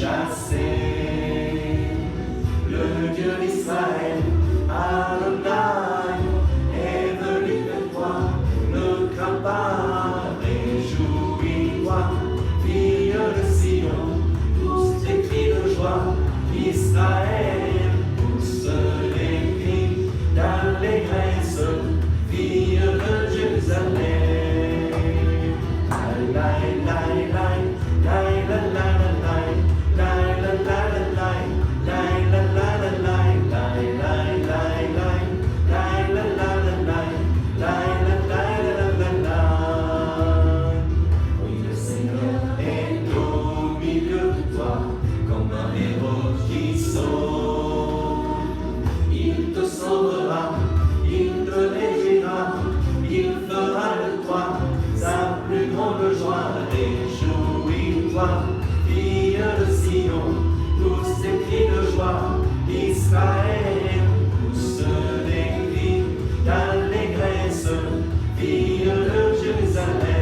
chasser. Le Dieu d'Israël, Adonai, est venu vers toi, ne crains pas, réjouis-toi, fille de Sion, tous tes cris de joie, Israël, pousse les cris d'allégresse, fille de Jérusalem. Fille de Sion, tous ces cris de joie, Israël, pousse des cris d'allégresse, fille de Jérusalem.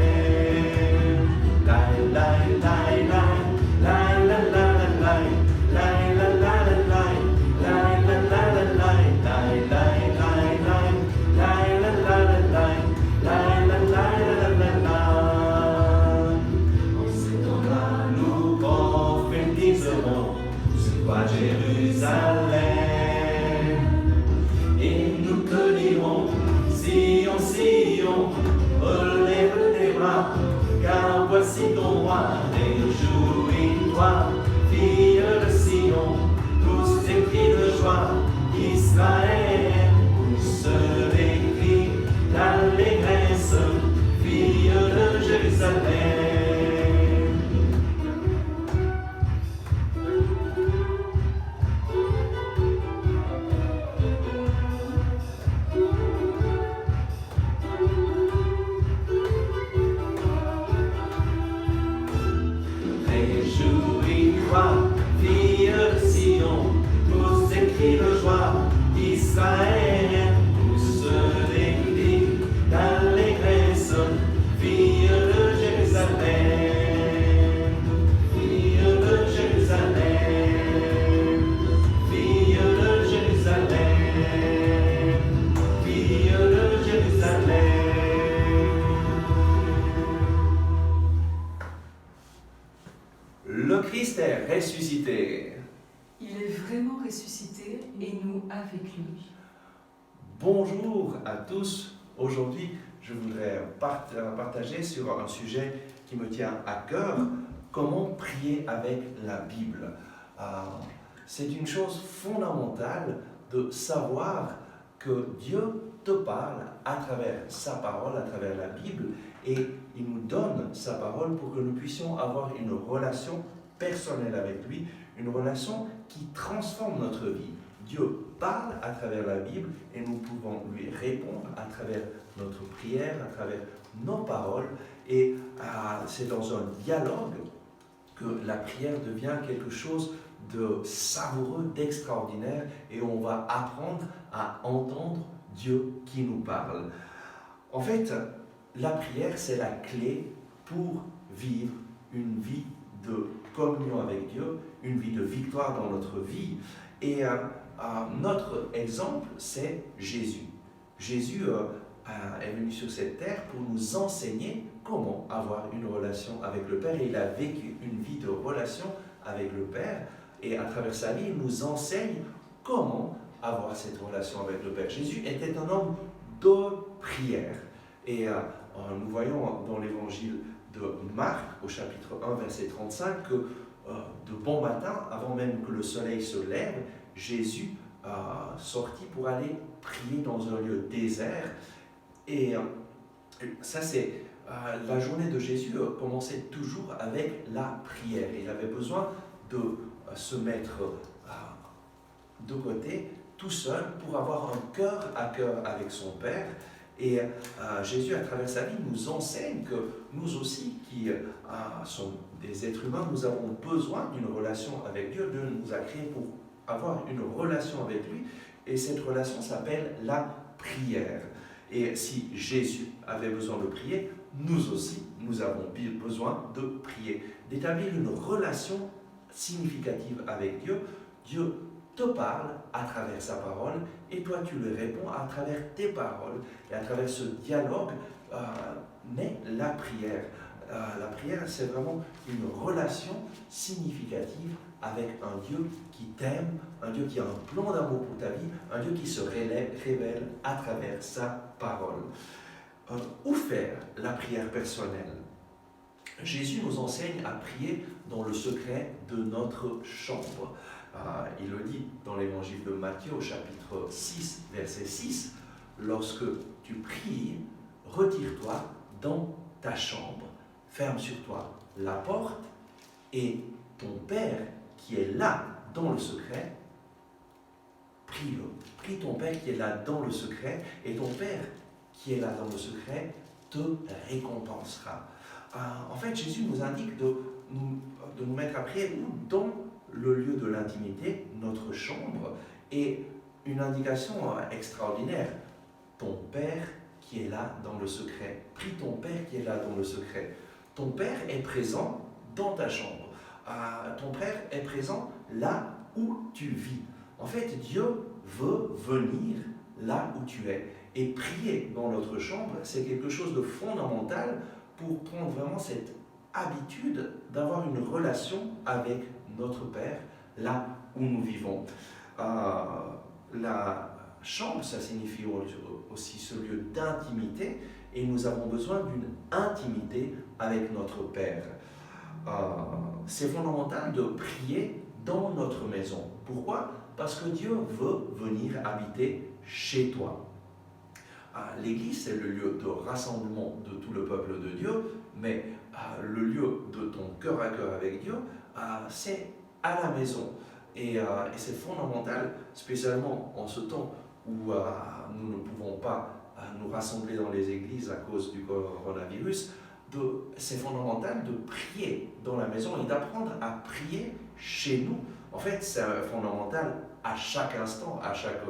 Jérusalem, et nous te dirons, Sion, Sion, relève tes bras, car voici ton roi, réjouis-toi, fille de Sion, tous tes cris de joie, Israël, pousse des cris d'allégresse, fille de Jérusalem. Fille de Sion, tous ces cris de joie, Israël, pousse des cris d'allégresse, fille de Jérusalem, fille de Jérusalem, fille de Jérusalem, fille de Jérusalem. Le Christ est ressuscité. Il est vraiment ressuscité et nous avec lui. Bonjour à tous. Aujourd'hui, je voudrais partager sur un sujet qui me tient à cœur, comment prier avec la Bible. C'est une chose fondamentale de savoir que Dieu te parle à travers sa parole, à travers la Bible, et il nous donne sa parole pour que nous puissions avoir une relation personnelle avec lui, une relation qui transforme notre vie. Dieu parle à travers la Bible et nous pouvons lui répondre à travers notre prière, à travers nos paroles. Et c'est dans un dialogue que la prière devient quelque chose de savoureux, d'extraordinaire, et on va apprendre à entendre Dieu qui nous parle. En fait, la prière, c'est la clé pour vivre une vie de communion avec Dieu, une vie de victoire dans notre vie. Et notre exemple, c'est Jésus. Jésus est venu sur cette terre pour nous enseigner comment avoir une relation avec le Père. Et il a vécu une vie de relation avec le Père. Et à travers sa vie, il nous enseigne comment avoir cette relation avec le Père. Jésus était un homme de prière. Et nous voyons dans l'évangile de Marc, au chapitre 1, verset 35, que de bon matin, avant même que le soleil se lève, Jésus sortit pour aller prier dans un lieu désert. Et ça, c'est la journée de Jésus commençait toujours avec la prière. Il avait besoin de se mettre de côté, tout seul, pour avoir un cœur à cœur avec son Père. Et Jésus, à travers sa vie, nous enseigne que nous aussi, qui sommes des êtres humains, nous avons besoin d'une relation avec Dieu. Dieu nous a créés pour avoir une relation avec lui, et cette relation s'appelle la prière. Et si Jésus avait besoin de prier, nous aussi, nous avons besoin de prier, d'établir une relation significative avec Dieu. Dieu te parle à travers sa parole et toi tu lui réponds à travers tes paroles. Et à travers ce dialogue naît la prière. La prière, c'est vraiment une relation significative avec un Dieu qui t'aime, un Dieu qui a un plan d'amour pour ta vie, un Dieu qui se révèle à travers sa parole. Où faire la prière personnelle? Jésus nous enseigne à prier dans le secret de notre chambre. Il le dit dans l'évangile de Matthieu au chapitre 6, verset 6, « Lorsque tu pries, retire-toi dans ta chambre, ferme sur toi la porte et ton Père qui est là dans le secret, prie-le. Prie ton Père qui est là dans le secret et ton Père qui est là dans le secret te récompensera. » En fait, Jésus nous indique de nous mettre à prier dans le lieu de l'intimité, notre chambre, et une indication extraordinaire. Ton Père qui est là dans le secret. Prie ton Père qui est là dans le secret. Ton Père est présent dans ta chambre. Ton Père est présent là où tu vis. En fait, Dieu veut venir là où tu es. Et prier dans notre chambre, c'est quelque chose de fondamental pour prendre vraiment cette habitude d'avoir une relation avec notre Père là où nous vivons. La chambre, ça signifie aussi ce lieu d'intimité et nous avons besoin d'une intimité avec notre Père. C'est fondamental de prier dans notre maison. Pourquoi? Parce que Dieu veut venir habiter chez toi. L'Église, c'est le lieu de rassemblement de tout le peuple de Dieu, mais le lieu de ton cœur à cœur avec Dieu, c'est à la maison. Et c'est fondamental, spécialement en ce temps où nous ne pouvons pas nous rassembler dans les églises à cause du coronavirus. C'est fondamental de prier dans la maison et d'apprendre à prier chez nous. En fait, c'est fondamental à chaque instant, à chaque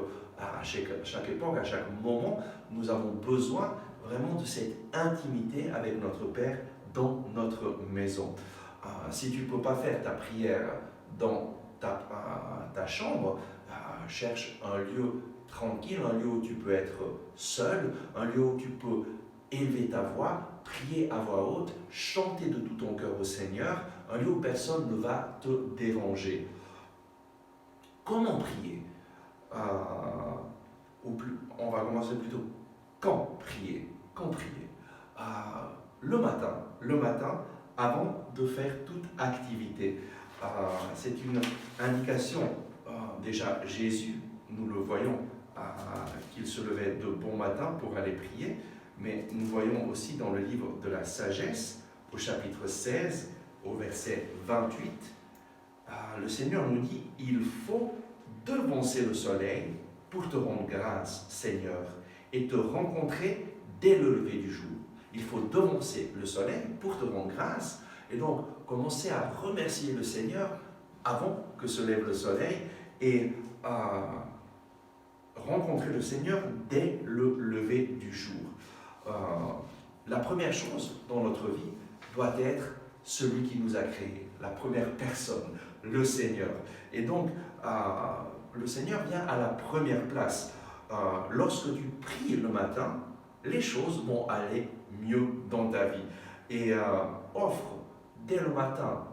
époque, à chaque moment. Nous avons besoin vraiment de cette intimité avec notre Père dans notre maison. Si tu ne peux pas faire ta prière dans ta chambre, cherche un lieu tranquille, un lieu où tu peux être seul, un lieu où tu peux élever ta voix, prier à voix haute, chanter de tout ton cœur au Seigneur, un lieu où personne ne va te déranger. Comment prier? On va commencer plutôt. Quand prier? Quand prier? Le matin, avant de faire toute activité. C'est une indication. Déjà, Jésus, nous le voyons, qu'il se levait de bon matin pour aller prier, mais nous voyons aussi dans le livre de la sagesse, au chapitre 16, au verset 28, le Seigneur nous dit « Il faut devancer le soleil pour te rendre grâce, Seigneur, et te rencontrer dès le lever du jour. » Il faut devancer le soleil pour te rendre grâce, et donc commencer à remercier le Seigneur avant que se lève le soleil, et rencontrer le Seigneur dès le lever du jour. La première chose dans notre vie doit être celui qui nous a créés, la première personne, le Seigneur. Et donc, le Seigneur vient à la première place. Lorsque tu pries le matin, les choses vont aller mieux dans ta vie. Et offre dès le matin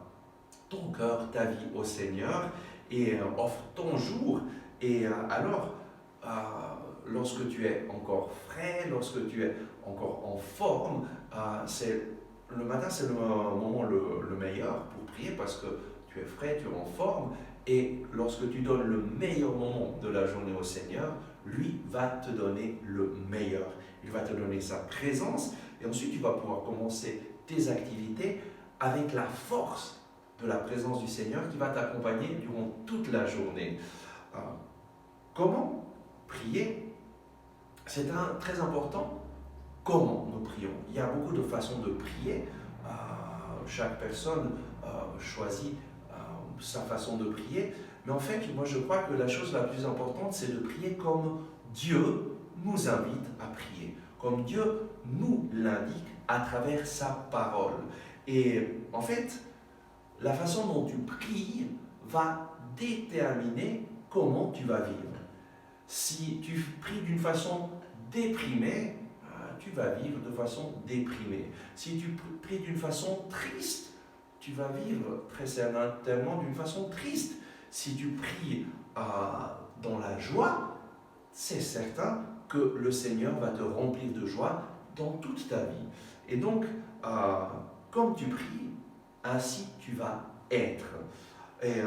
ton cœur, ta vie au Seigneur, et offre ton jour. Et alors, lorsque tu es encore frais, lorsque tu es encore en forme, le matin, c'est le moment le meilleur pour prier parce que tu es frais, tu es en forme. Et lorsque tu donnes le meilleur moment de la journée au Seigneur, lui va te donner le meilleur. Il va te donner sa présence et ensuite tu vas pouvoir commencer tes activités avec la force de la présence du Seigneur qui va t'accompagner durant toute la journée. Comment prier? C'est très important. Comment nous prions? Il y a beaucoup de façons de prier. Chaque personne choisit sa façon de prier. Mais en fait, moi je crois que la chose la plus importante, c'est de prier comme Dieu nous invite à prier. Comme Dieu nous l'indique à travers sa parole. Et en fait, la façon dont tu pries va déterminer comment tu vas vivre. Si tu pries d'une façon déprimée, tu vas vivre de façon déprimée. Si tu pries d'une façon triste, tu vas vivre très certainement d'une façon triste. Si tu pries dans la joie, c'est certain que le Seigneur va te remplir de joie dans toute ta vie. Et donc, comme tu pries, ainsi tu vas être. Et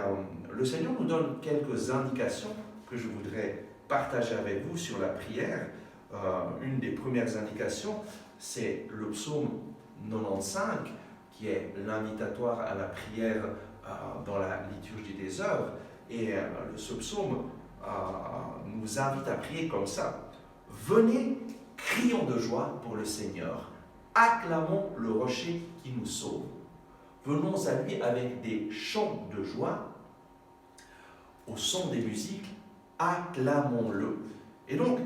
le Seigneur nous donne quelques indications que je voudrais partager avec vous sur la prière. Une des premières indications, c'est le psaume 95, qui est l'invitatoire à la prière dans la liturgie des œuvres. Et ce psaume nous invite à prier comme ça. Venez, crions de joie pour le Seigneur, acclamons le rocher qui nous sauve. Venons à lui avec des chants de joie, au son des musiques, acclamons-le. Et donc,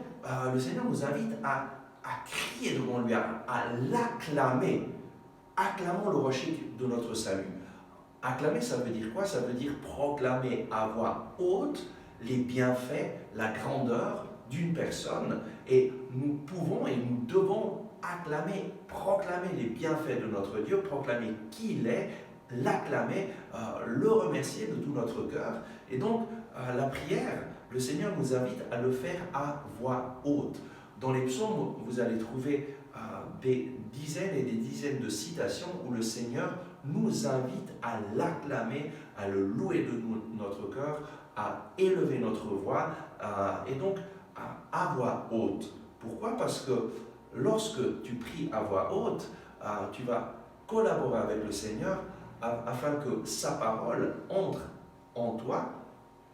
le Seigneur nous invite à crier devant lui, à l'acclamer. Acclamons le rocher de notre salut. Acclamer, ça veut dire quoi? Ça veut dire proclamer à voix haute les bienfaits, la grandeur d'une personne. Et nous pouvons et nous devons acclamer, proclamer les bienfaits de notre Dieu, proclamer qui il est, l'acclamer, le remercier de tout notre cœur. Et donc, la prière, le Seigneur nous invite à le faire à voix haute. Dans les psaumes, vous allez trouver des dizaines et des dizaines de citations où le Seigneur nous invite à l'acclamer, à le louer de notre cœur, à élever notre voix, et donc à voix haute. Pourquoi? Parce que lorsque tu pries à voix haute, tu vas collaborer avec le Seigneur afin que sa parole entre en toi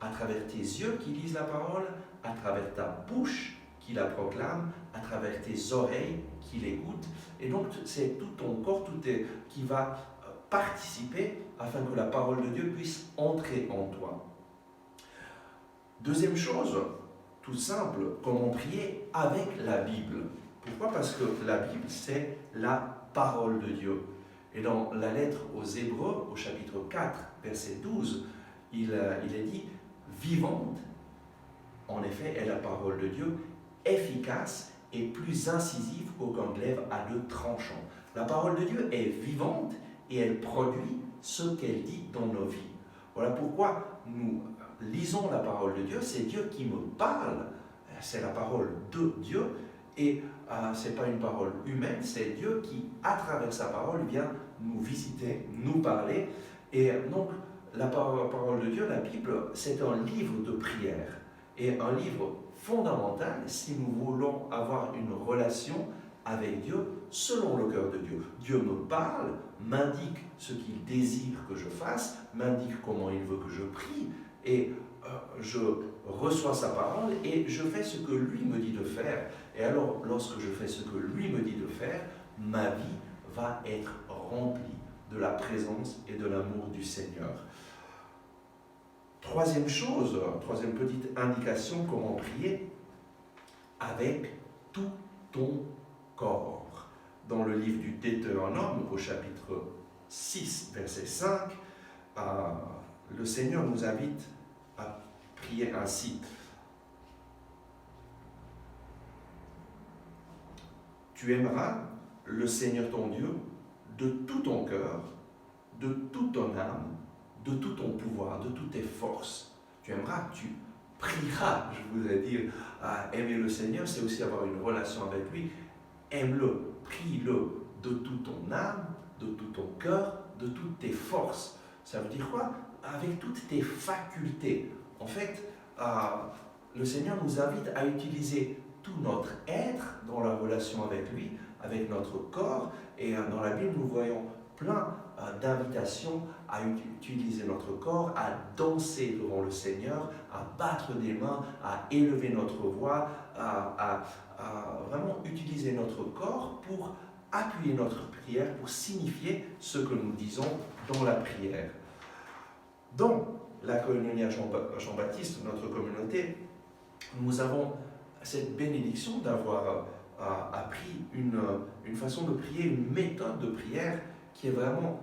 à travers tes yeux qui lisent la parole, à travers ta bouche qui la proclame, à travers tes oreilles qui l'écoutent. Et donc c'est tout ton corps qui va participer afin que la parole de Dieu puisse entrer en toi. Deuxième chose, tout simple, comment prier avec la Bible. Pourquoi? Parce que la Bible, c'est la parole de Dieu. Et dans la lettre aux Hébreux, au chapitre 4, verset 12, il est dit « Vivante, en effet, est la parole de Dieu, efficace et plus incisive qu'aucun glaive à deux tranchants. » La parole de Dieu est vivante et elle produit ce qu'elle dit dans nos vies. Voilà pourquoi nous lisons la parole de Dieu, c'est Dieu qui me parle, c'est la parole de Dieu, et ce n'est pas une parole humaine, c'est Dieu qui, à travers sa parole, vient nous visiter, nous parler. Et donc, la parole de Dieu, la Bible, c'est un livre de prière, et un livre fondamental si nous voulons avoir une relation avec Dieu selon le cœur de Dieu. Dieu me parle, m'indique ce qu'il désire que je fasse, m'indique comment il veut que je prie, et je reçois sa parole et je fais ce que lui me dit de faire. Et alors, lorsque je fais ce que lui me dit de faire, ma vie va être remplie de la présence et de l'amour du Seigneur. Troisième chose, troisième petite indication, comment prier avec tout ton corps. Dans le livre du Deutéronome, au chapitre 6, verset 5, le Seigneur nous invite à prier ainsi. Tu aimeras le Seigneur ton Dieu de tout ton cœur, de toute ton âme, de tout ton pouvoir, de toutes tes forces. Tu aimeras, tu prieras, je voudrais dire. Aimer le Seigneur, c'est aussi avoir une relation avec lui. Aime-le, prie-le de toute ton âme, de tout ton cœur, de toutes tes forces. Ça veut dire quoi? Avec toutes tes facultés. En fait, le Seigneur nous invite à utiliser tout notre être dans la relation avec lui, avec notre corps. Et dans la Bible, nous voyons plein d'invitations à utiliser notre corps, à danser devant le Seigneur, à battre des mains, à élever notre voix, à vraiment utiliser notre corps pour appuyer notre prière, pour signifier ce que nous disons dans la prière. Dans la Colonia Jean-Baptiste, notre communauté, nous avons cette bénédiction d'avoir appris une façon de prier, une méthode de prière qui est vraiment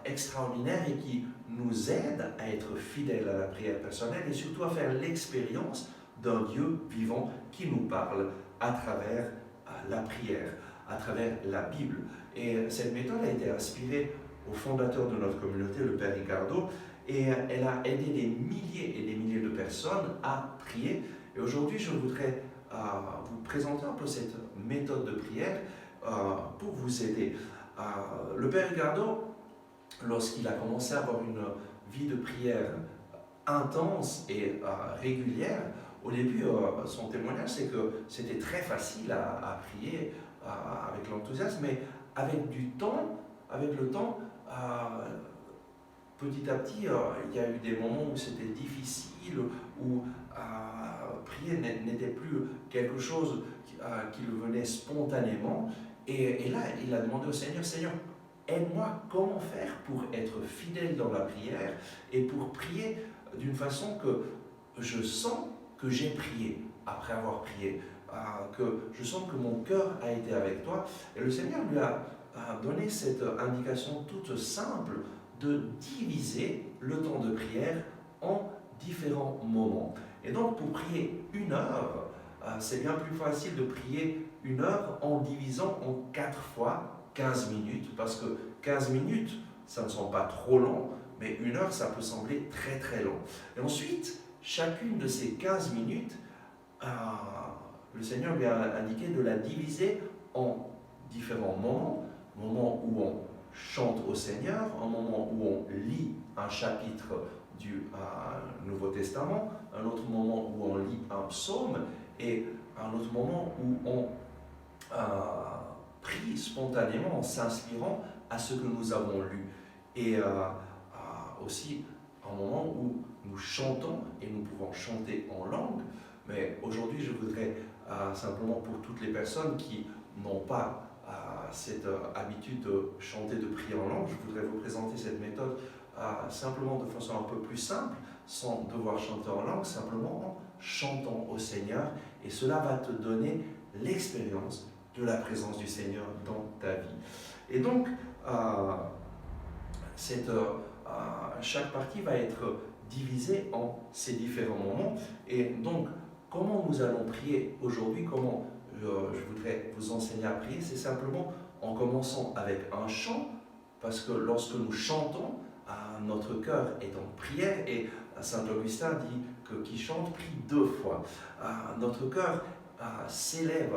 extraordinaire et qui nous aide à être fidèles à la prière personnelle et surtout à faire l'expérience d'un Dieu vivant qui nous parle à travers la prière, à travers la Bible. Et cette méthode a été inspirée au fondateur de notre communauté, le Père Ricardo, et elle a aidé des milliers et des milliers de personnes à prier. Et aujourd'hui, je voudrais vous présenter un peu cette méthode de prière pour vous aider. Le Père Ricardo, lorsqu'il a commencé à avoir une vie de prière intense et régulière, au début, son témoignage, c'est que c'était très facile à prier avec l'enthousiasme, mais avec le temps, petit à petit, il y a eu des moments où c'était difficile, où prier n'était plus quelque chose qui le venait spontanément. Et là, il a demandé au Seigneur, Seigneur, aide-moi comment faire pour être fidèle dans la prière et pour prier d'une façon que je sens que j'ai prié après avoir prié, que je sens que mon cœur a été avec toi. Et le Seigneur lui a donné cette indication toute simple de diviser le temps de prière en différents moments. Et donc pour prier 1 heure, c'est bien plus facile de prier 1 heure en divisant en 4 fois 15 minutes, parce que 15 minutes, ça ne semble pas trop long, mais 1 heure, ça peut sembler très très long. Et ensuite, chacune de ces 15 minutes, le Seigneur lui a indiqué de la diviser en différents moments où on chante au Seigneur, un moment où on lit un chapitre du Nouveau Testament, un autre moment où on lit un psaume, et un autre moment où on prie spontanément en s'inspirant à ce que nous avons lu. Et aussi un moment où nous chantons et nous pouvons chanter en langue. Mais aujourd'hui, je voudrais simplement pour toutes les personnes qui n'ont pas cette habitude de chanter, de prier en langue, je voudrais vous présenter cette méthode simplement de façon un peu plus simple, sans devoir chanter en langue, simplement en chantant au Seigneur. Et cela va te donner l'expérience de la présence du Seigneur dans ta vie. Et donc, chaque partie va être divisée en ces différents moments. Et donc, comment nous allons prier aujourd'hui, comment je voudrais vous enseigner à prier, c'est simplement en commençant avec un chant, parce que lorsque nous chantons, notre cœur est en prière, et Saint Augustin dit que qui chante prie 2 fois. Notre cœur s'élève,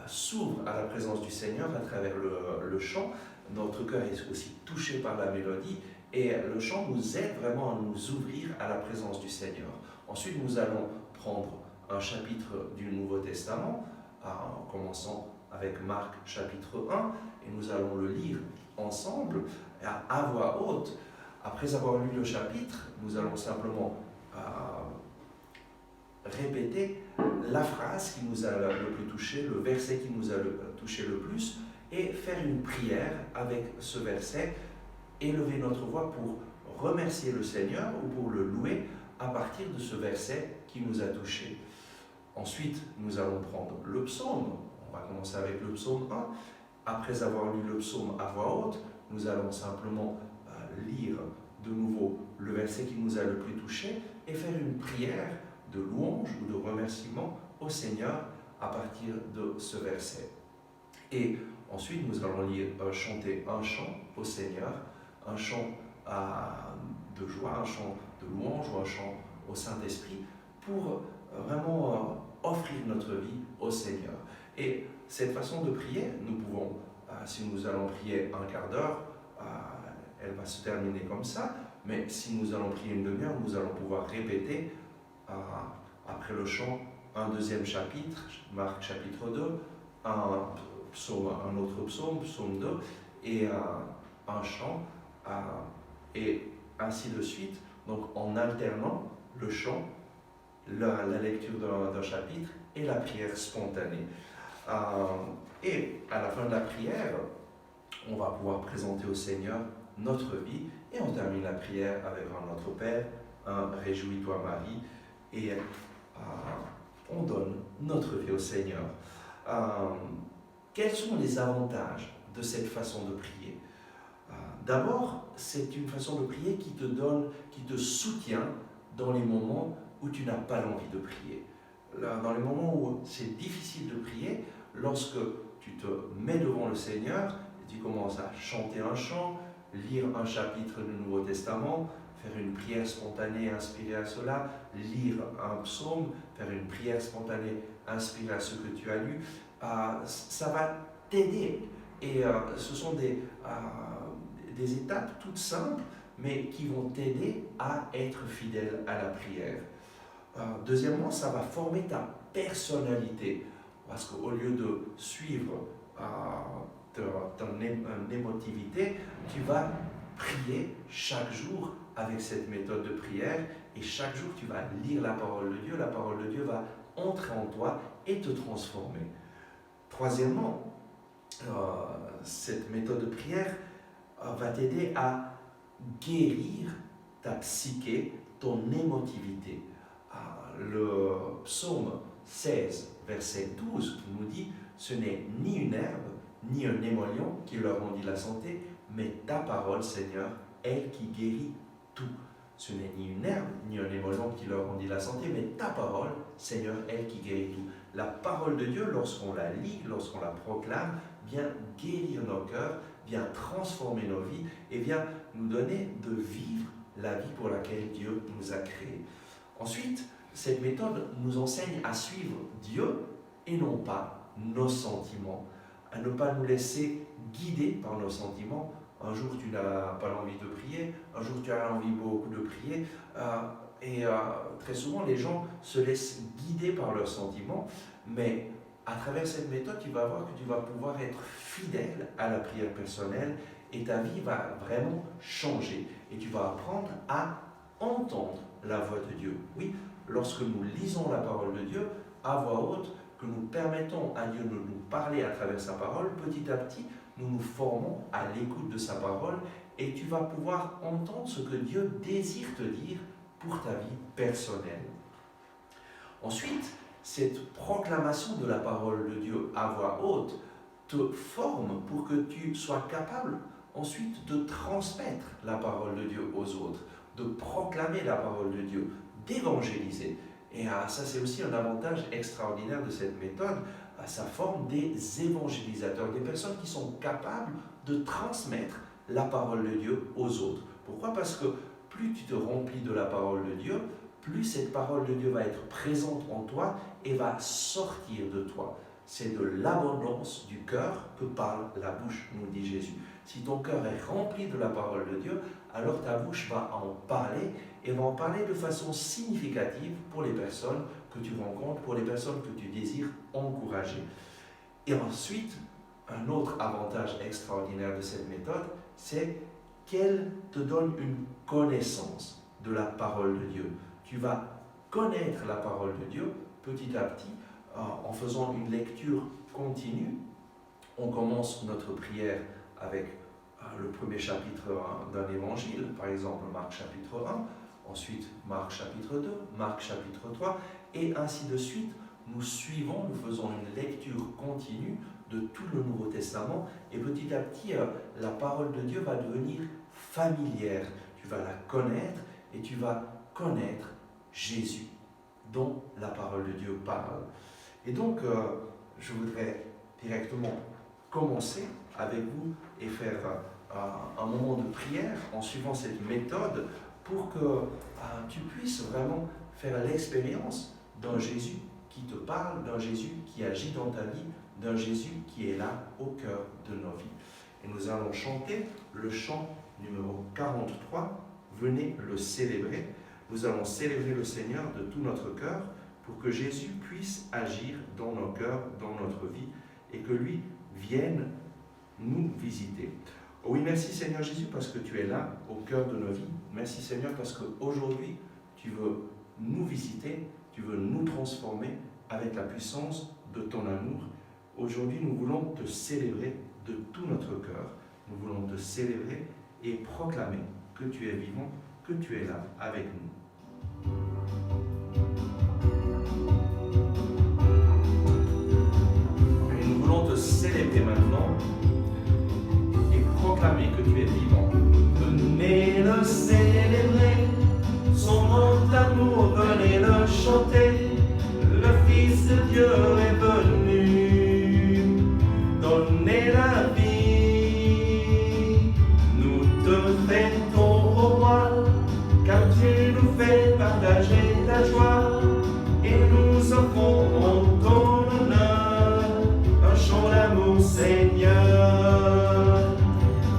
s'ouvre à la présence du Seigneur à travers le chant. Notre cœur est aussi touché par la mélodie, et le chant nous aide vraiment à nous ouvrir à la présence du Seigneur. Ensuite, nous allons prendre un chapitre du Nouveau Testament, en commençant avec Marc chapitre 1, et nous allons le lire ensemble à voix haute. Après avoir lu le chapitre, nous allons simplement répéter la phrase qui nous a le plus touché, le verset qui nous a touché le plus, et faire une prière avec ce verset, élever notre voix pour remercier le Seigneur ou pour le louer à partir de ce verset qui nous a touchés. Ensuite, nous allons prendre le psaume. On va commencer avec le psaume 1. Après avoir lu le psaume à voix haute, nous allons simplement lire de nouveau le verset qui nous a le plus touché et faire une prière de louange ou de remerciement au Seigneur à partir de ce verset. Et ensuite, nous allons chanter un chant au Seigneur, un chant de joie, un chant de louange ou un chant au Saint-Esprit pour vraiment offrir notre vie au Seigneur. Et cette façon de prier, nous pouvons, si nous allons prier un quart d'heure, elle va se terminer comme ça, mais si nous allons prier une demi-heure, nous allons pouvoir répéter après le chant un deuxième chapitre, Marc chapitre 2, un autre psaume, psaume 2, et un chant, et ainsi de suite, donc en alternant le chant, la lecture d'un chapitre et la prière spontanée. Et à la fin de la prière, on va pouvoir présenter au Seigneur notre vie, et on termine la prière avec un Notre Père, un Réjouis-toi Marie, et on donne notre vie au Seigneur. Quels sont les avantages de cette façon de prier? D'abord, c'est une façon de prier qui te donne, qui te soutient dans les moments où tu n'as pas l'envie de prier. Là, dans les moments où c'est difficile de prier, lorsque tu te mets devant le Seigneur et tu commences à chanter un chant, lire un chapitre du Nouveau Testament, faire une prière spontanée inspirée à cela, lire un psaume, faire une prière spontanée inspirée à ce que tu as lu, ça va t'aider. Et ce sont des étapes toutes simples, mais qui vont t'aider à être fidèle à la prière. Deuxièmement, ça va former ta personnalité, parce qu'au lieu de suivre ton émotivité, tu vas prier chaque jour avec cette méthode de prière, et chaque jour tu vas lire la parole de Dieu va entrer en toi et te transformer. Troisièmement, cette méthode de prière va t'aider à guérir ta psyché, ton émotivité. Le psaume 16, verset 12 nous dit « Ce n'est ni une herbe, ni un émollient qui leur rendit la santé, mais ta parole, Seigneur, elle qui guérit tout. » Ce n'est ni une herbe, ni un émollient qui leur rendit la santé, mais ta parole, Seigneur, elle qui guérit tout. La parole de Dieu, lorsqu'on la lit, lorsqu'on la proclame, vient guérir nos cœurs, vient transformer nos vies et vient nous donner de vivre la vie pour laquelle Dieu nous a créés. Ensuite, cette méthode nous enseigne à suivre Dieu et non pas nos sentiments, à ne pas nous laisser guider par nos sentiments. Un jour, tu n'as pas l'envie de prier, un jour, tu as envie beaucoup de prier. Très souvent, les gens se laissent guider par leurs sentiments, mais à travers cette méthode, tu vas voir que tu vas pouvoir être fidèle à la prière personnelle et ta vie va vraiment changer. Et tu vas apprendre à entendre la voix de Dieu. Oui, lorsque nous lisons la parole de Dieu à voix haute, que nous permettons à Dieu de nous parler à travers sa parole, petit à petit, nous nous formons à l'écoute de sa parole et tu vas pouvoir entendre ce que Dieu désire te dire pour ta vie personnelle. Ensuite, cette proclamation de la parole de Dieu à voix haute te forme pour que tu sois capable ensuite de transmettre la parole de Dieu aux autres, de proclamer la parole de Dieu, d'évangéliser. Et ça, c'est aussi un avantage extraordinaire de cette méthode. Ça forme des évangélisateurs, des personnes qui sont capables de transmettre la parole de Dieu aux autres. Pourquoi? Parce que plus tu te remplis de la parole de Dieu, plus cette parole de Dieu va être présente en toi et va sortir de toi. C'est de l'abondance du cœur que parle la bouche, nous dit Jésus. Si ton cœur est rempli de la parole de Dieu, alors ta bouche va en parler et va en parler de façon significative pour les personnes que tu rencontres, pour les personnes que tu désires encourager. Et ensuite, un autre avantage extraordinaire de cette méthode, c'est qu'elle te donne une connaissance de la parole de Dieu. Tu vas connaître la parole de Dieu petit à petit en faisant une lecture continue. On commence notre prière avec le premier chapitre d'un évangile, par exemple Marc chapitre 1, ensuite Marc chapitre 2, Marc chapitre 3, et ainsi de suite. Nous suivons, nous faisons une lecture continue de tout le Nouveau Testament, et petit à petit, la parole de Dieu va devenir familière. Tu vas la connaître, et tu vas connaître Jésus, dont la parole de Dieu parle. Et donc, je voudrais directement commencer avec vous et faire un moment de prière en suivant cette méthode pour que tu puisses vraiment faire l'expérience d'un Jésus qui te parle, d'un Jésus qui agit dans ta vie, d'un Jésus qui est là au cœur de nos vies. Et nous allons chanter le chant numéro 43, venez le célébrer. Nous allons célébrer le Seigneur de tout notre cœur pour que Jésus puisse agir dans nos cœurs, dans notre vie, et que lui vienne nous visiter. Oh oui, merci Seigneur Jésus parce que tu es là au cœur de nos vies. Merci Seigneur parce qu'aujourd'hui tu veux nous visiter, tu veux nous transformer avec la puissance de ton amour. Aujourd'hui nous voulons te célébrer de tout notre cœur. Nous voulons te célébrer et proclamer que tu es vivant, que tu es là avec nous. Et nous voulons te célébrer maintenant et proclamer que tu es vivant. le célébrer, son grand amour, venez le chanter. Le Fils de Dieu est venu donner la vie. Nous te fêtons, ô roi, car tu nous fais partager ta joie. Et nous offrons en ton honneur un chant d'amour, Seigneur.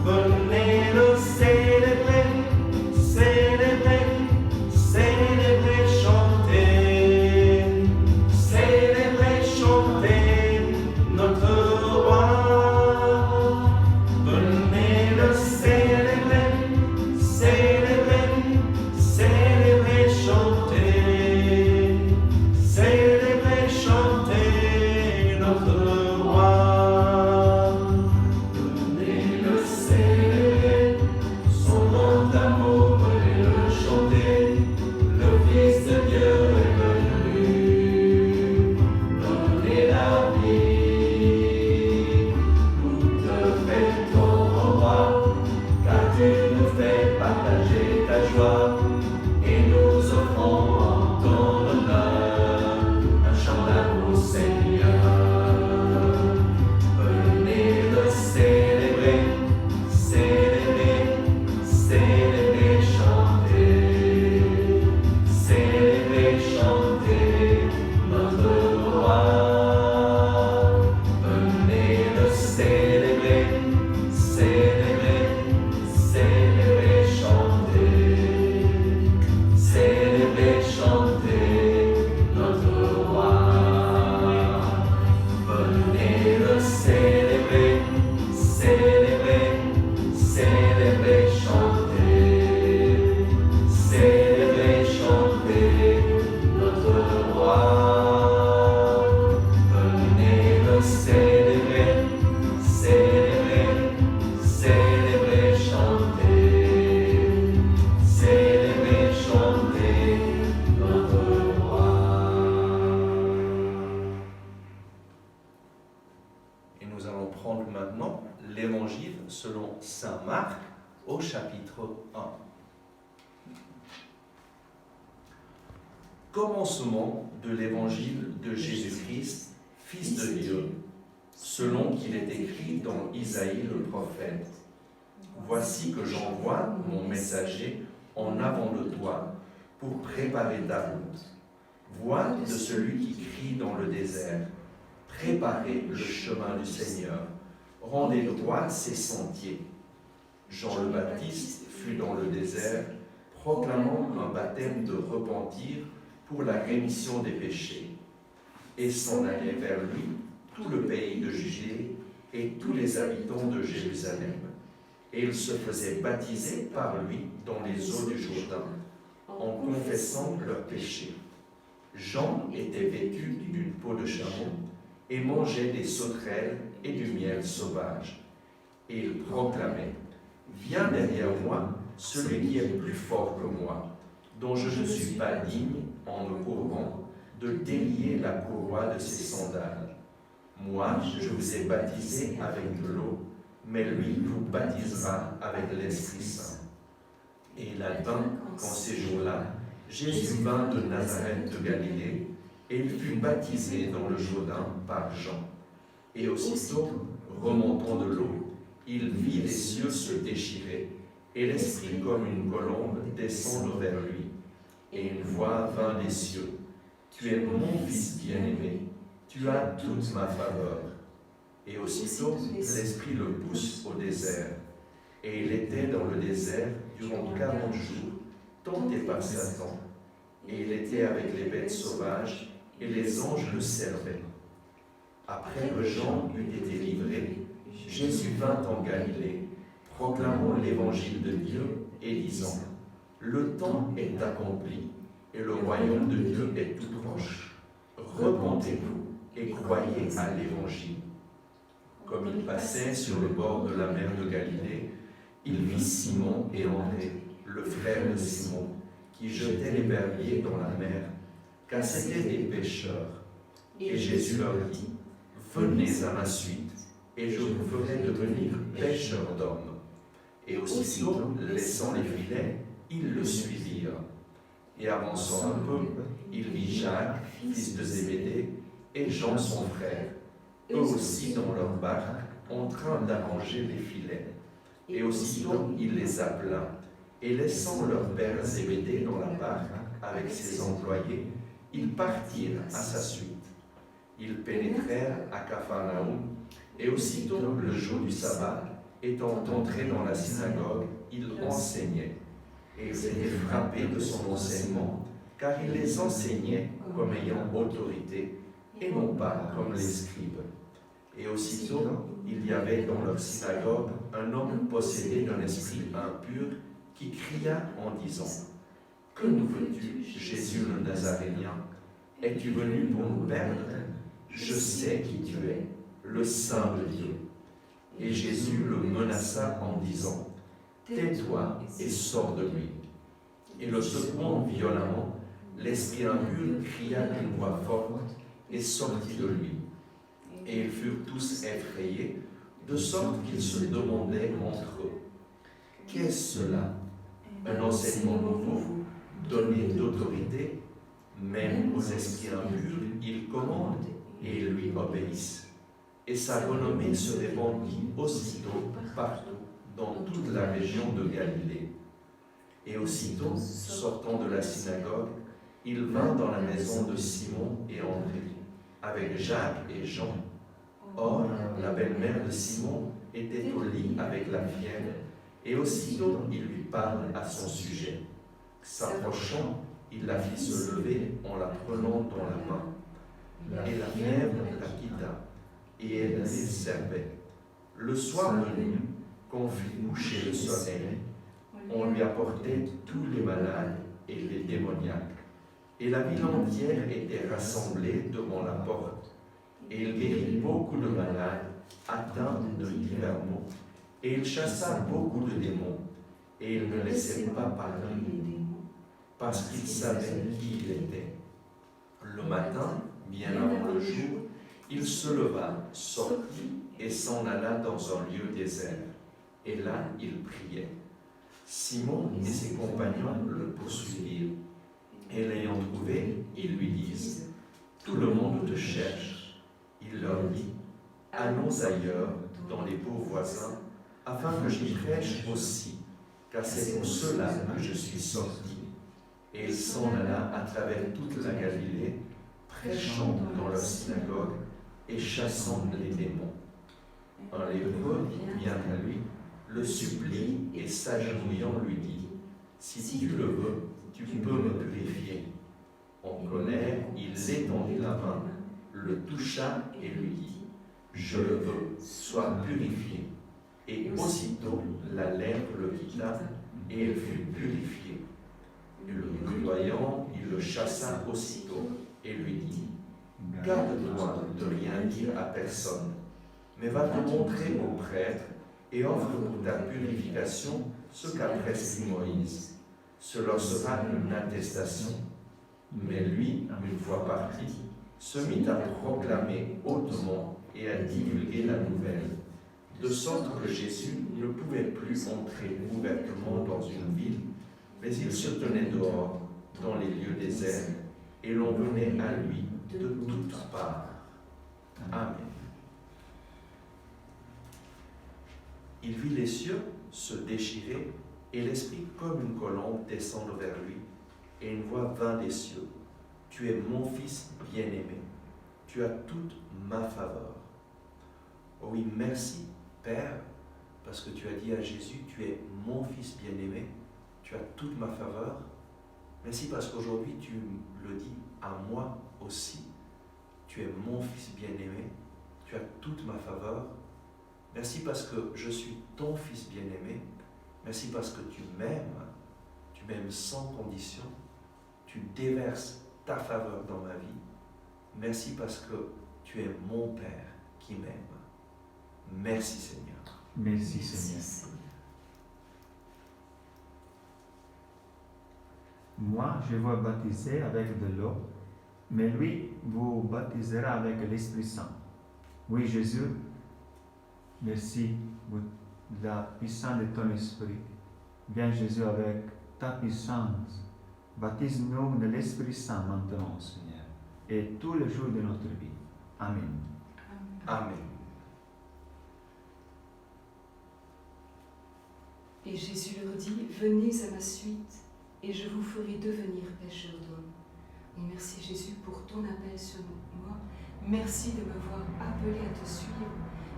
Venez le célébrer, célébrer, célébrer, chanter. Célébrer, chanter notre roi. Venez le célébrer, célébrer, célébrer, chanter. Célébrer, chanter notre roi. Venez le célébrer, son nom d'amour, venez le chanter. Le Fils de Dieu est venu donner la vie. Nous te fêtons, ô roi, car tu nous fais partager ta joie. Et nous offrons en ton honneur un chant d'amour, Seigneur. Venez le célébrer, célébrer, célébrer, chanter. Célébrer, chanter notre roi. Venez le célébrer, célébrer, célébrer, chanter. Célébrer, chanter notre roi. Venez le célébrer, célébrer, célébrer, chanter. Célébrer, chanter notre roi. Venez le célébrer, célébrer, célébrer, chanter. Célébrer, chanter notre roi. Et nous allons prendre maintenant l'Évangile selon saint Marc au chapitre 1. Commencement de l'Évangile de Jésus-Christ, Fils de Dieu, selon qu'il est écrit dans Isaïe le prophète. Voici que j'envoie mon messager en avant de toi pour préparer ta route. Voix de celui qui crie dans le désert. Préparez le chemin du Seigneur. Rendez droits ses sentiers. Jean le Baptiste fut dans le désert, proclamant un baptême de repentir pour la rémission des péchés. Et s'en allait vers lui tout le pays de Judée et tous les habitants de Jérusalem. Et ils se faisaient baptiser par lui dans les eaux du Jourdain, en confessant leurs péchés. Jean était vêtu d'une peau de chameau et mangeait des sauterelles et du miel sauvage. Et il proclamait: Viens derrière moi celui qui est plus fort que moi, dont je ne suis pas digne, en me courbant, de délier la courroie de ses sandales. Moi, je vous ai baptisé avec de l'eau, mais lui vous baptisera avec l'Esprit Saint. Et il advint qu'en ces jours-là, Jésus vint de Nazareth de Galilée, et il fut baptisé dans le Jourdain par Jean. Et aussitôt, remontant de l'eau, il vit les cieux se déchirer, et l'Esprit comme une colombe descendre vers lui. Et une voix vint des cieux: Tu es mon Fils bien-aimé, tu as toute ma faveur. Et aussitôt, l'Esprit le pousse au désert. Et il était dans le désert durant 40 jours, tenté par Satan. Et il était avec les bêtes sauvages, et les anges le servaient. Après que Jean eut été livré, Jésus vint en Galilée, proclamant l'évangile de Dieu et disant: Le temps est accompli, et le royaume de Dieu est tout proche. Repentez-vous et croyez à l'évangile. Comme il passait sur le bord de la mer de Galilée, il vit Simon et André, le frère de Simon, qui jetaient les verriers dans la mer, car c'étaient des pêcheurs. Et Jésus leur dit: Venez à ma suite, et je vous ferai devenir pêcheurs d'hommes. Et aussitôt, laissant les filets, ils le suivirent. Et avançant un peu, il vit Jacques, fils de Zébédée, et Jean son frère, eux aussi dans leur barque, en train d'arranger les filets. Et aussitôt, il les appela, et laissant leur père Zébédée dans la barque avec ses employés, ils partirent à sa suite. Ils pénétrèrent à Capharnaüm, et aussitôt, le jour du sabbat, étant entrés dans la synagogue, il enseignait. Et ils étaient frappés de son enseignement, car il les enseignait comme ayant autorité, et non pas comme les scribes. Et aussitôt, il y avait dans leur synagogue un homme possédé d'un esprit impur qui cria en disant : « Que nous veux-tu, Jésus le Nazaréen ? Es-tu venu pour nous perdre ? Je sais qui tu es, le Saint de Dieu. » Et Jésus le menaça en disant : « Tais-toi et sors de lui. » Et le secouant violemment, l'esprit impur cria d'une voix forte et sortit de lui. Et ils furent tous effrayés, de sorte qu'ils se demandaient entre eux : « Qu'est-ce cela ? Un enseignement nouveau, donné d'autorité, même aux esprits impurs, il commande et ils lui obéissent. » Et sa renommée se répandit aussitôt partout, dans toute la région de Galilée. Et aussitôt, sortant de la synagogue, il vint dans la maison de Simon et André, avec Jacques et Jean. Or, la belle-mère de Simon était au lit avec la fièvre, et aussitôt il lui parle à son sujet. S'approchant, il la fit se lever en la prenant dans la main. Et la fièvre la quitta, et elle les servait. Le soir venu, quand fut couché le soleil, on lui apportait tous les malades et les démoniaques. Et la ville entière était rassemblée devant la porte. Et il guérit beaucoup de malades, atteints de divers maux. Et il chassa beaucoup de démons. Et il ne laissait pas parler, parce qu'il savait qui il était. Le matin, bien avant le jour, il se leva, sortit et s'en alla dans un lieu désert. Et là, il priait. Simon et ses compagnons le poursuivirent. Et l'ayant trouvé, ils lui disent : « Tout le monde te cherche. » Il leur dit : « Allons ailleurs, dans les beaux voisins, afin que j'y prêche aussi, car c'est pour cela que je suis sorti. » Et il s'en alla à travers toute la Galilée, prêchant dans leur synagogue et chassant les démons. Un lépreux vient à lui, le supplie et s'agenouillant lui dit : « Si tu le veux, tu peux me purifier. » En colère, il étendit la main, le toucha et lui dit : « Je le veux, sois purifié. » Et aussitôt la lèpre le quitta et il fut purifié. Et le rudoyant, il le chassa aussitôt et lui dit : « Garde-toi de rien dire à personne, mais va te montrer au prêtre et offre pour ta purification ce qu'a prescrit Moïse. Ce leur sera une attestation. » Mais lui, une fois parti, se mit à proclamer hautement et à divulguer la nouvelle, de sorte que Jésus ne pouvait plus entrer ouvertement dans une ville, mais il se tenait dehors, dans les lieux déserts, et l'on venait à lui de toutes parts. Amen. Il vit les cieux se déchirer et l'esprit comme une colombe descendre vers lui, et une voix vint des cieux : « Tu es mon fils bien-aimé, tu as toute ma faveur. » Oh oui, merci Père, parce que tu as dit à Jésus : « Tu es mon fils bien-aimé, tu as toute ma faveur. » Merci parce qu'aujourd'hui tu le dis à moi aussi. Tu es mon fils bien-aimé, tu as toute ma faveur. Merci parce que je suis ton fils bien-aimé. Merci parce que tu m'aimes sans condition. Tu déverses ta faveur dans ma vie. Merci parce que tu es mon Père qui m'aime. Merci Seigneur. Merci Seigneur. Moi, je vous baptiser avec de l'eau, mais lui vous baptisera avec l'Esprit Saint. Oui, Jésus, merci. de la puissance de ton esprit. Viens Jésus avec ta puissance. Baptise-nous de l'Esprit Saint maintenant, Seigneur, et tous les jours de notre vie. Amen. Amen. Et Jésus leur dit, venez à ma suite, et je vous ferai devenir pêcheurs d'hommes. Et merci Jésus pour ton appel sur moi. Merci de m'avoir appelé à te suivre.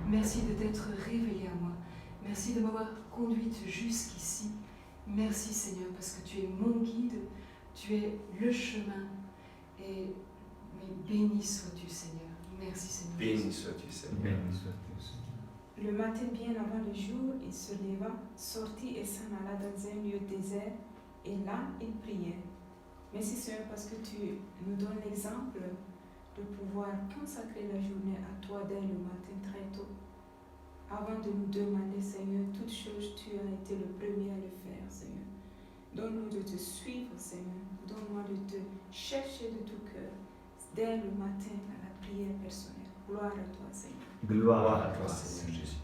Merci de t'être révélé à moi. Merci de m'avoir conduite jusqu'ici. Merci Seigneur, parce que tu es mon guide, tu es le chemin. Et mais béni sois-tu Seigneur. Merci Seigneur. Béni sois-tu, Seigneur. Béni sois-tu, Seigneur. Le matin, bien avant le jour, il se leva, sortit et s'en alla dans un lieu désert, et là, il priait. Merci Seigneur parce que tu nous donnes l'exemple de pouvoir consacrer la journée à toi dès le matin très tôt. Avant de nous demander, Seigneur, toutes choses, tu as été le premier à le faire, Seigneur. Donne-nous de te suivre, Seigneur. Donne-moi de te chercher de tout cœur, dès le matin à la prière personnelle. Gloire à toi, Seigneur. Gloire à toi, Seigneur Jésus.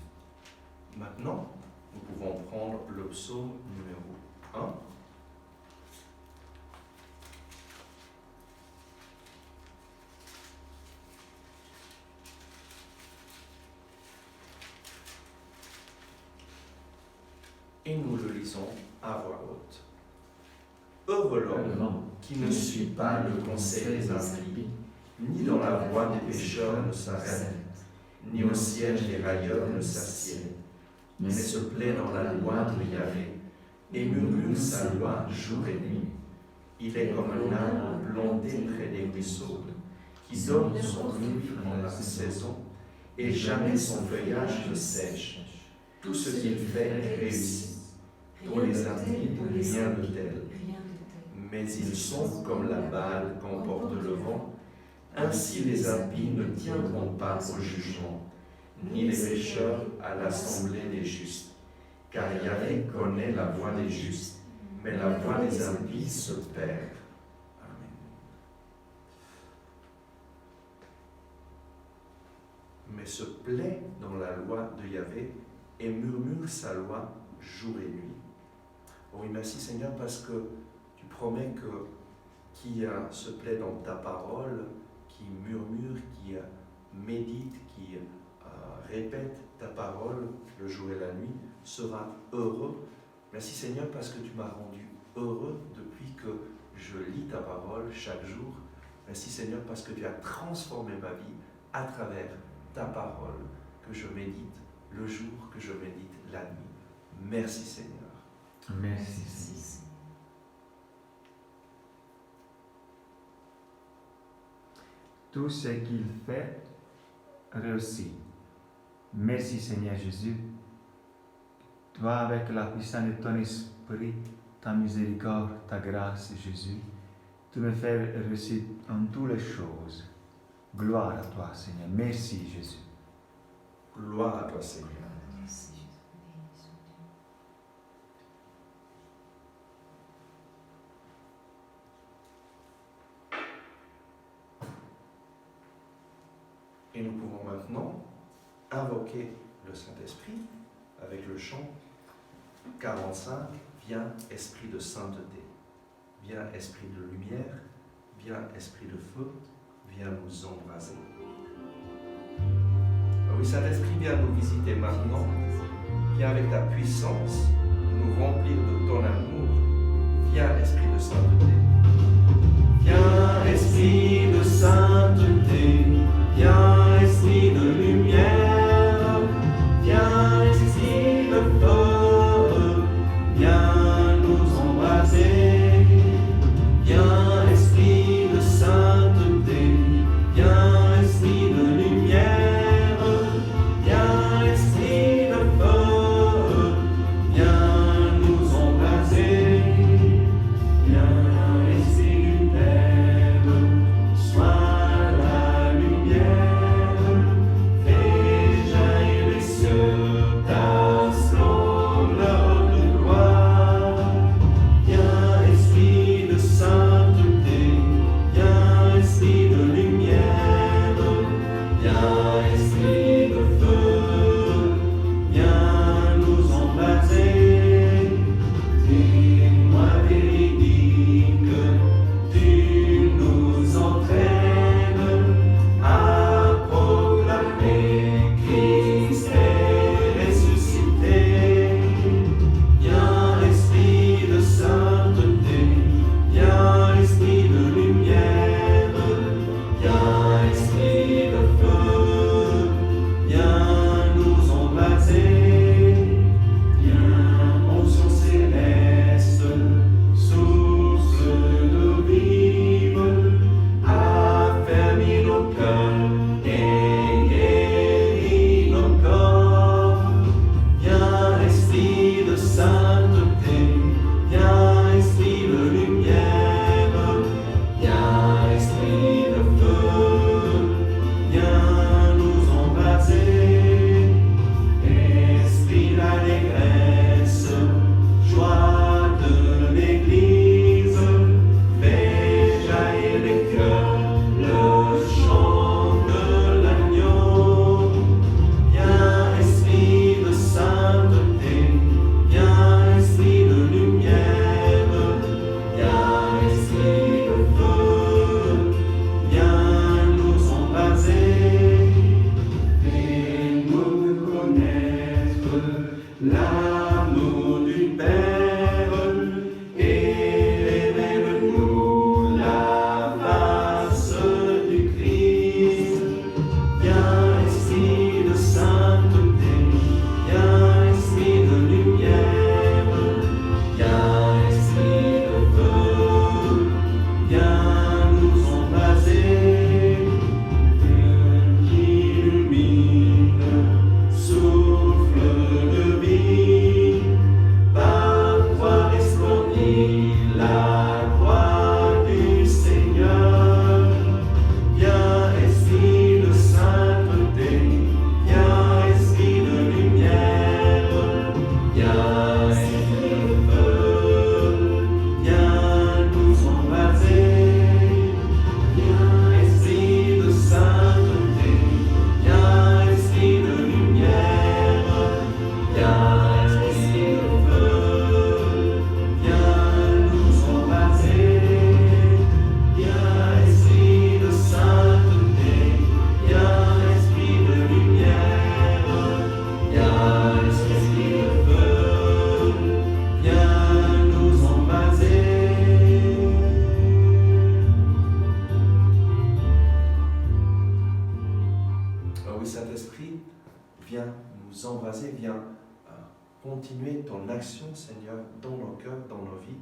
Maintenant, nous pouvons prendre le psaume numéro 1. Et nous le lisons à voix haute. Heureux l'homme qui ne suit pas le conseil des impies, ni dans la voie des pécheurs ne s'arrête, ni au siège des railleurs ne s'assied, mais se plaît dans la loi de Yahvé, et murmure sa loi jour et nuit. Il est comme un arbre planté près des ruisseaux, qui donne son fruit en la saison, et jamais son feuillage ne sèche. Tout ce qu'il fait réussit. Pour les impies, rien de tel. Mais ils sont comme la balle qu'emporte le vent. Ainsi les impies ne tiendront pas au jugement, ni les pécheurs à l'assemblée des justes. Car Yahvé connaît la voie des justes, mais la voie des impies se perd. Amen. Mais se plaît dans la loi de Yahvé et murmure sa loi jour et nuit. Oh oui, merci Seigneur, parce que tu promets que qui se plaît dans ta parole, qui murmure, qui médite, qui répète ta parole le jour et la nuit, sera heureux. Merci Seigneur, parce que tu m'as rendu heureux depuis que je lis ta parole chaque jour. Merci Seigneur, parce que tu as transformé ma vie à travers ta parole que je médite le jour, que je médite la nuit. Merci Seigneur. Merci Seigneur. Tout ce qu'il fait réussit. Merci Seigneur Jésus. Toi, avec la puissance de ton esprit, ta miséricorde, ta grâce, Jésus, tu me fais réussir en toutes les choses. Gloire à toi, Seigneur. Merci Jésus. Gloire à toi Seigneur. Et nous pouvons maintenant invoquer le Saint-Esprit avec le chant 45, viens Esprit de sainteté, viens Esprit de lumière, viens Esprit de feu, viens nous embraser. Ah oui, Saint-Esprit, viens nous visiter maintenant, viens avec ta puissance nous remplir de ton amour, viens Esprit de sainteté, viens Esprit de sainteté, viens Esprit de lumière, viens Esprit de feu, viens nous embraser, viens Esprit de sainteté, viens Esprit de lumière, viens Esprit de feu, viens nous embraser, viens Esprit du Père, sois continuer ton action, Seigneur, dans nos cœurs, dans nos vies.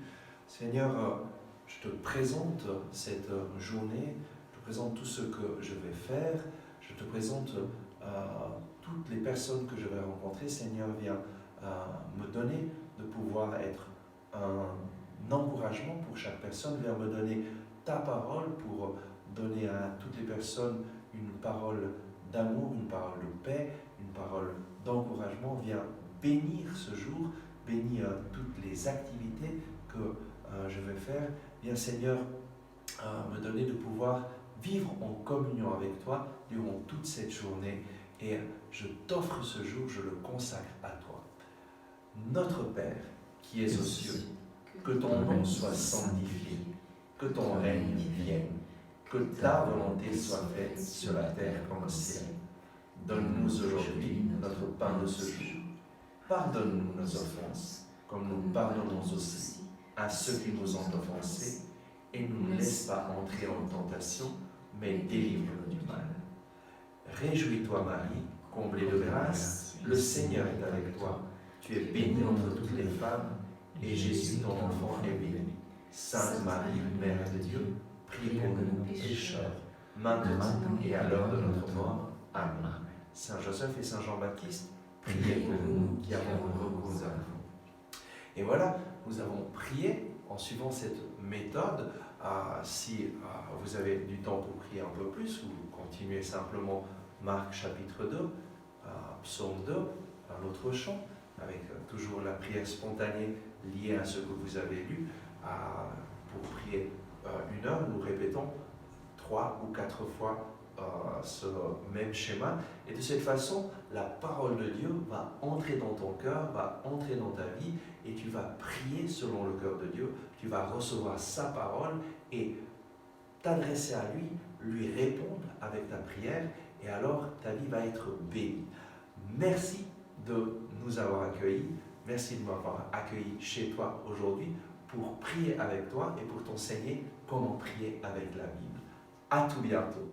Seigneur, je te présente cette journée, je te présente tout ce que je vais faire, je te présente toutes les personnes que je vais rencontrer. Seigneur, viens me donner de pouvoir être un encouragement pour chaque personne, viens me donner ta parole pour donner à toutes les personnes une parole d'amour, une parole de paix, une parole d'encouragement. Viens bénir ce jour, bénir toutes les activités que je vais faire. Viens Seigneur me donner de pouvoir vivre en communion avec toi durant toute cette journée. Et je t'offre ce jour, je le consacre à toi. Notre Père qui es aux cieux, que ton nom soit sanctifié, que ton règne vienne, que ta volonté soit faite sur la terre comme au ciel. Donne-nous aujourd'hui notre pain de ce jour. Pardonne-nous nos offenses, comme nous pardonnons aussi à ceux qui nous ont offensés, et ne nous laisse pas entrer en tentation, mais délivre-nous du mal. Réjouis-toi Marie, comblée de grâce, le Seigneur est avec toi. Tu es bénie entre toutes les femmes, et Jésus, ton enfant, est béni. Sainte Marie, Mère de Dieu, prie pour nous pécheurs, maintenant et à l'heure de notre mort. Amen. Saint Joseph et Saint Jean-Baptiste, priez pour nous qui avons recours à vous. Et voilà, nous avons prié en suivant cette méthode. Si vous avez du temps pour prier un peu plus, vous continuez simplement Marc chapitre 2, psaume 2, un autre chant, avec toujours la prière spontanée liée à ce que vous avez lu. Pour prier 1 heure, nous répétons 3 ou 4 fois ce même schéma. Et de cette façon, la parole de Dieu va entrer dans ton cœur, va entrer dans ta vie, et tu vas prier selon le cœur de Dieu. Tu vas recevoir sa parole et t'adresser à lui, lui répondre avec ta prière, et alors ta vie va être bénie. Merci de nous avoir accueillis. Merci de m'avoir accueilli chez toi aujourd'hui pour prier avec toi et pour t'enseigner comment prier avec la Bible. À tout bientôt.